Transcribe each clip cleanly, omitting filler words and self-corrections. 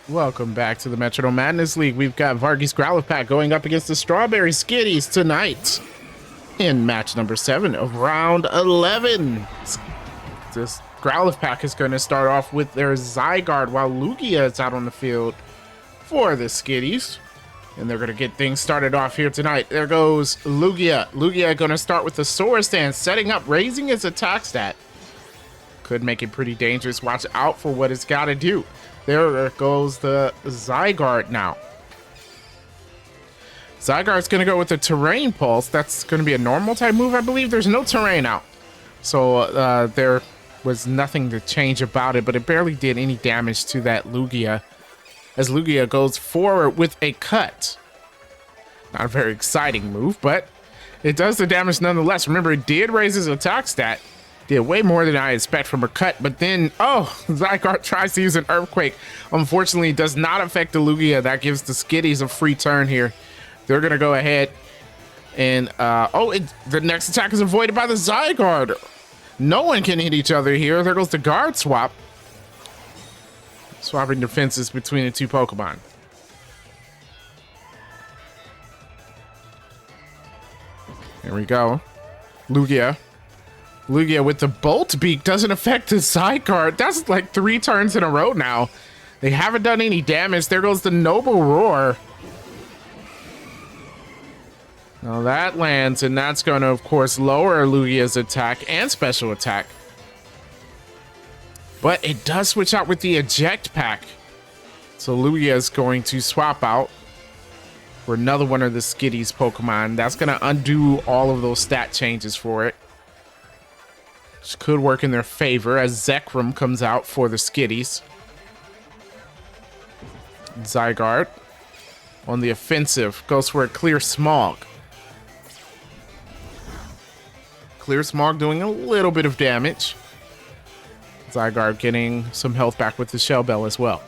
Welcome back to the Metronome Madness League. We've got Vargey's Growlithe going up against the Strawberry Skitties tonight in match number 7 of round 11. This Growlithe is going to start off with their Zygarde while Lugia is out on the field for the Skitties. And they're going to get things started off here tonight. There goes Lugia. Lugia going to start with the Swords Dance, setting up, raising his attack stat. Could make it pretty dangerous. Watch out for what it's got to do. There goes the Zygarde now. Zygarde's going to go with the Terrain Pulse. That's going to be a normal type move, I believe. There's no terrain out. So there was nothing to change about it, but it barely did any damage to that Lugia. As Lugia goes forward with a cut. Not a very exciting move, but it does the damage nonetheless. Remember, it did raise his attack stat. Did way more than I expect from a cut, but then, Zygarde tries to use an Earthquake. Unfortunately, it does not affect the Lugia. That gives the Skitties a free turn here. They're going to go ahead and, the next attack is avoided by the Zygarde. No one can hit each other here. There goes the guard swap. Swapping defenses between the two Pokemon. Here we go. Lugia with the Bolt Beak doesn't affect the Zygarde. That's like 3 turns in a row now. They haven't done any damage. There goes the Noble Roar. Now that lands, and that's going to, of course, lower Lugia's attack and special attack. But it does switch out with the Eject Pack. So Lugia is going to swap out for another one of the Skitties Pokemon. That's going to undo all of those stat changes for it. Which could work in their favor as Zekrom comes out for the Skitties. Zygarde on the offensive goes for a Clear Smog. Clear Smog doing a little bit of damage. Zygarde getting some health back with the Shell Bell as well.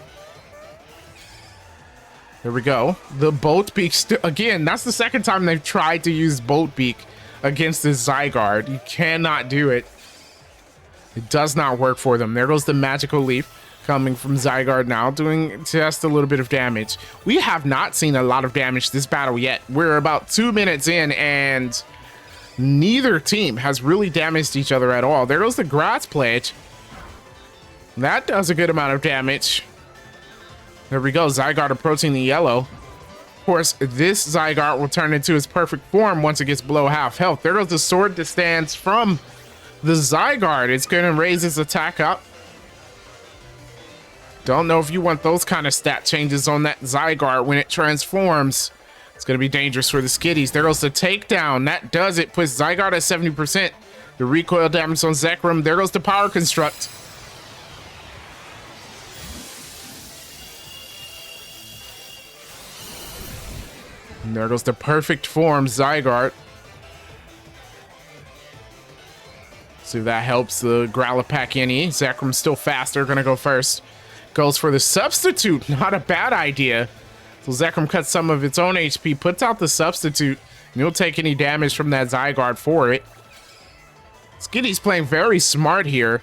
There we go. The Bolt Beak, again, that's the second time they've tried to use Bolt Beak against this Zygarde. You cannot do it. It does not work for them. There goes the Magical Leaf coming from Zygarde now, doing just a little bit of damage. We have not seen a lot of damage this battle yet. We're about 2 minutes in, and neither team has really damaged each other at all. There goes the Grass Pledge. That does a good amount of damage. There we go. Zygarde approaching the yellow. Of course, this Zygarde will turn into its perfect form once it gets below half health. There goes the Sword Dance from the Zygarde. It's going to raise its attack up. Don't know if you want those kind of stat changes on that Zygarde when it transforms. It's going to be dangerous for the Skitties. There goes the Takedown. That does it. Puts Zygarde at 70%. The recoil damage on Zekrom. There goes the Power Construct. And there goes the perfect form Zygarde. See if that helps the Growlithe any. Zekrom's still faster, gonna go first. Goes for the Substitute, not a bad idea. So Zekrom cuts some of its own HP, puts out the Substitute, and you'll take any damage from that Zygarde for it. Skitty's playing very smart here.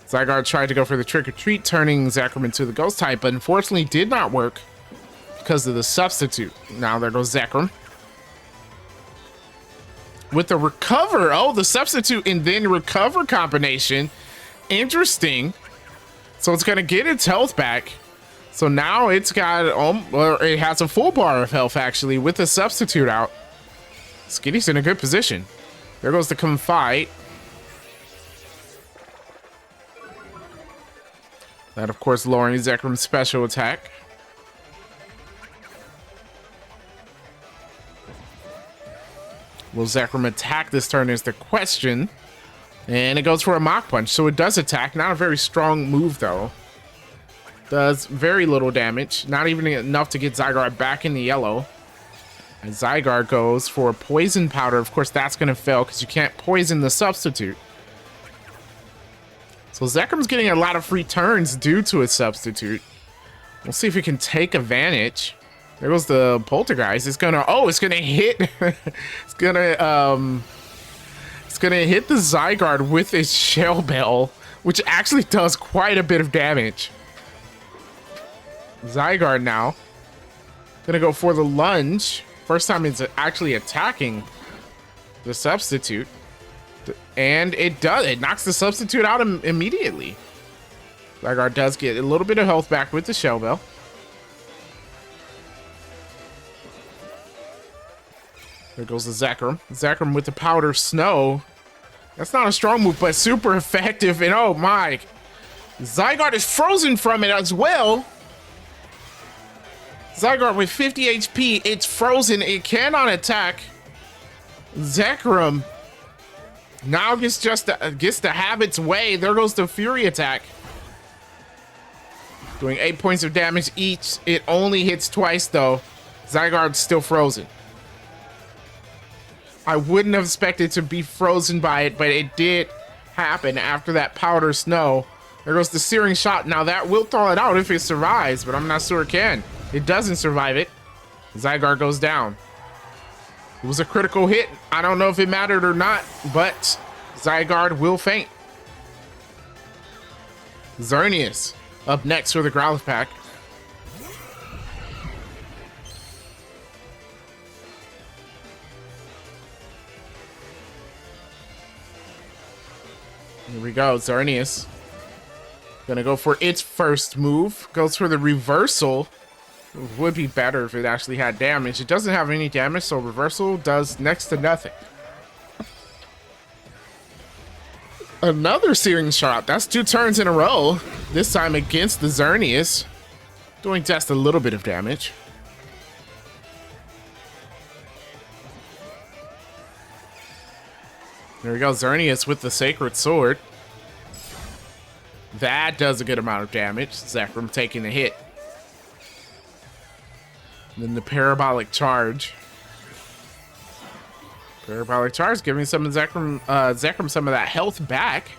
Zygarde tried to go for the Trick or Treat, turning Zekrom into the Ghost type, but unfortunately did not work because of the Substitute. Now there goes Zekrom. With the Recover, the Substitute and then Recover combination. Interesting. So it's going to get its health back. So now it's got, it has a full bar of health actually with the Substitute out. Skitty's in a good position. There goes the Confide. That, of course, lowering Zekrom's special attack. Will Zekrom attack this turn is the question. And it goes for a Mach Punch, so it does attack. Not a very strong move, though. Does very little damage. Not even enough to get Zygarde back in the yellow. And Zygarde goes for a Poison Powder. Of course, that's going to fail because you can't poison the Substitute. So Zekrom's getting a lot of free turns due to its Substitute. We'll see if we can take advantage. There goes the Poltergeist. It's gonna hit. it's gonna hit the Zygarde with its Shell Bell, which actually does quite a bit of damage. Zygarde now. Gonna go for the lunge. First time it's actually attacking the substitute. And it does. It knocks the substitute out immediately. Zygarde does get a little bit of health back with the Shell Bell. There goes the Zekrom. Zekrom with the Powder Snow. That's not a strong move, but super effective. And oh my. Zygarde is frozen from it as well. Zygarde with 50 HP. It's frozen. It cannot attack. Zekrom now gets to have its way. There goes the Fury attack. Doing 8 points of damage each. It only hits twice though. Zygarde's still frozen. I wouldn't have expected to be frozen by it, but it did happen after that Powder Snow. There goes the Searing Shot. Now that will thaw it out if it survives, but I'm not sure it can. It doesn't survive it. Zygarde goes down. It was a critical hit. I don't know if it mattered or not, but Zygarde will faint. Xerneas up next for the Growlithe pack. Here we go, Xerneas. Gonna go for its first move. Goes for the reversal. It would be better if it actually had damage. It doesn't have any damage, so reversal does next to nothing. Another Searing Shot. That's 2 turns in a row. This time against the Xerneas. Doing just a little bit of damage. There we go, Xerneas with the Sacred Sword. That does a good amount of damage. Zekrom taking the hit. And then the Parabolic Charge. Parabolic Charge giving some of Zekrom some of that health back.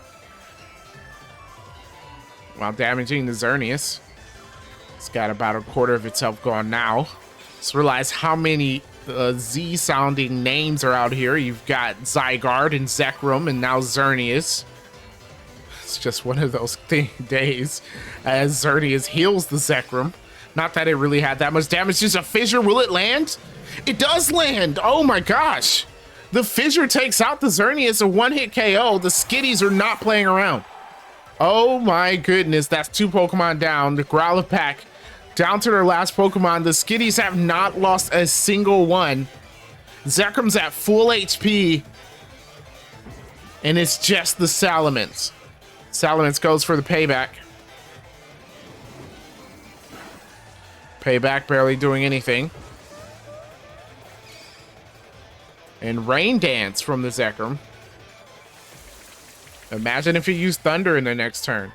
While damaging the Xerneas. It's got about a quarter of its health gone now. Just realize how many Z-sounding names are out here. You've got Zygarde and Zekrom and now Xerneas. It's just one of those days as Xerneas heals the Zekrom. Not that it really had that much damage. Just a Fissure. Will it land? It does land. Oh my gosh. The Fissure takes out the Xerneas. A one-hit KO. The Skitties are not playing around. Oh my goodness. That's 2 Pokemon down. The Growlithe pack down to their last Pokemon. The Skitties have not lost a single one. Zekrom's at full HP. And it's just the Salamence. Salamence goes for the payback. Payback barely doing anything. And Rain Dance from the Zekrom. Imagine if you used Thunder in the next turn.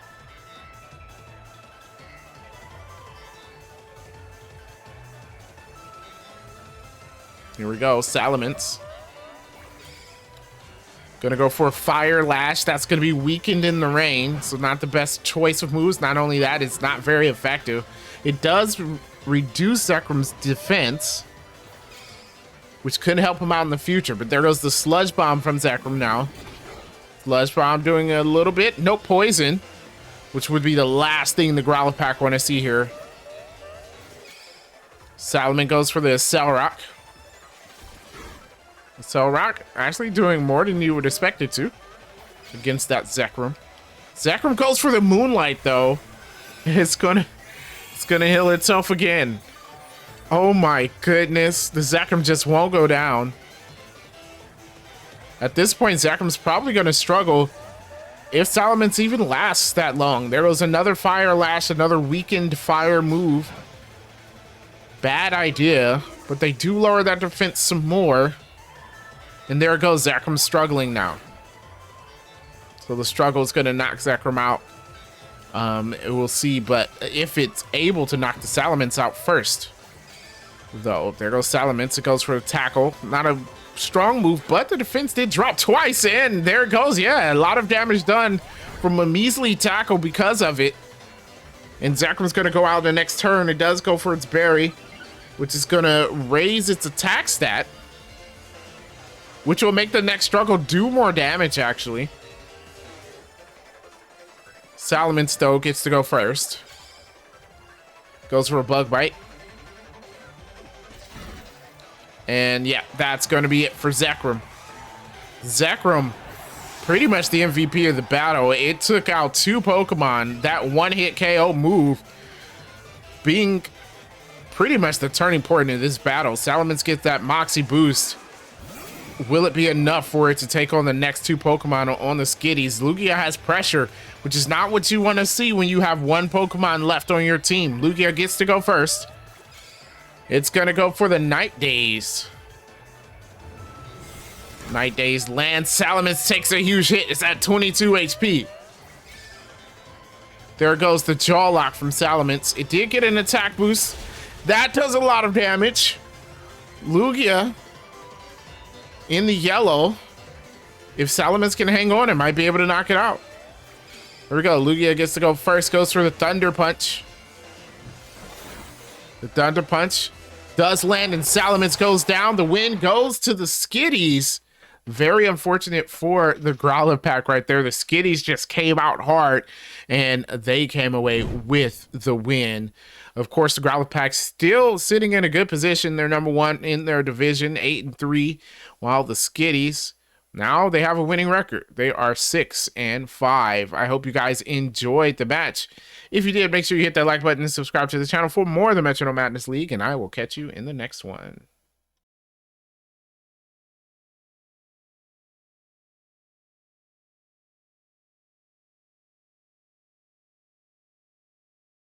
Here we go, Salamence. Gonna go for Fire Lash. That's gonna be weakened in the rain, so not the best choice of moves. Not only that, it's not very effective. It does reduce Zekrom's defense, which could help him out in the future, but there goes the Sludge Bomb from Zekrom now. Sludge Bomb doing a little bit. No poison, which would be the last thing the Growlithe pack want to see here. Salamence goes for the Cell Rock. Cell Rock actually doing more than you would expect it to against that Zekrom. Zekrom goes for the Moonlight though. It's gonna heal itself again. Oh my goodness. The Zekrom just won't go down. At this point, Zekrom's probably gonna struggle if Salamence even lasts that long. There was another Fire Lash, another weakened fire move. Bad idea, but they do lower that defense some more. And there goes Zekrom struggling now. So the struggle is going to knock Zekrom out. We'll see, but if it's able to knock the Salamence out first, though, there goes Salamence. It goes for a tackle. Not a strong move, but the defense did drop twice, and there it goes. Yeah, a lot of damage done from a measly tackle because of it. And Zekrom's going to go out the next turn. It does go for its Berry, which is going to raise its attack stat, which will make the next struggle do more damage, actually. Salamence, though, gets to go first. Goes for a bug bite. And yeah, that's going to be it for Zekrom. Zekrom, pretty much the MVP of the battle. It took out 2 Pokemon. That one-hit KO move being pretty much the turning point in this battle. Salamence gets that Moxie boost. Will it be enough for it to take on the next 2 Pokemon on the Skitties? Lugia has pressure, which is not what you want to see when you have 1 Pokemon left on your team. Lugia gets to go first. It's going to go for the Night Daze. Night Daze lands. Salamence takes a huge hit. It's at 22 HP. There goes the Jaw Lock from Salamence. It did get an attack boost. That does a lot of damage. Lugia in the yellow. If Salamence can hang on, it might be able to knock it out. There we go. Lugia gets to go first. Goes for the Thunder Punch. The Thunder Punch does land and Salamence goes down. The win goes to the Skitties. Very unfortunate for the Growlithe pack right there. The Skitties just came out hard and they came away with the win. Of course, the Growlithe pack still sitting in a good position. They're number 1 in their division, 8-3, while the Skitties, now they have a winning record. They are 6-5. I hope you guys enjoyed the match. If you did, make sure you hit that like button and subscribe to the channel for more of the Metronome Madness League, and I will catch you in the next one.